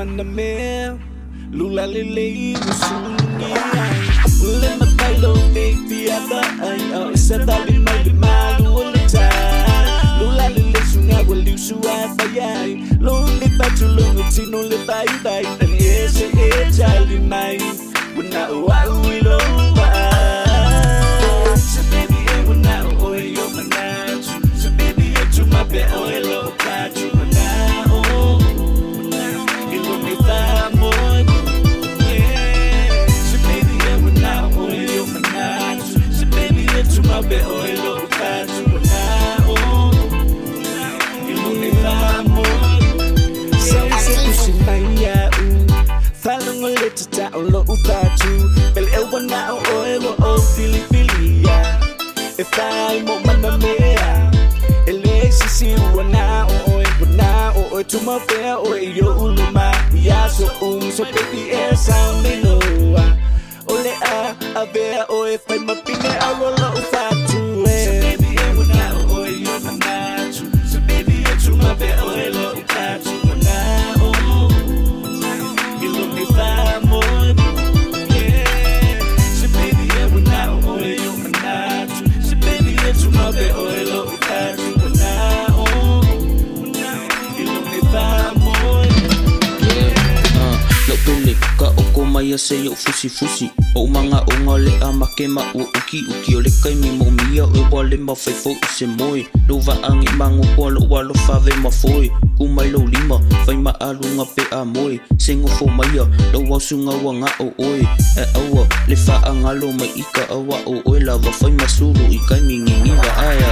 manamel lula lele musungi ule matailo piada ay isa dali malu lita lula lele sunga wali suat bayai luli patulung tino le bai dan ese jali mai wena wa wilo ba so baby wena oi yo manatu so baby to my be oi lo patu na oh ilo me amor yeah so baby wena oi yo manatu so baby to my be oi lo patu na oh ilo me amor so kusimaya falling ulit ta lo upatu bel elwana o fili ya if I mo manamea LJ wana o to my fair o yo uluma ya so baby sound me no ole a ver o if I my pinga I roll upatu so baby wana o yo manatu so baby to my fair o lo upatu wana Maya sayo fusi o mga ongole a makema o uki o le kai mi mo mia o wale ma fai fo se moi lo va ang mango polo walo fave ma foi ku mai lo lima fai ma alunga pe a moi singo fo maya lo wasunga wanga o oi e awa le fa anga lo mai ika awa o oi lava fai masuru i kai mi ngi va aya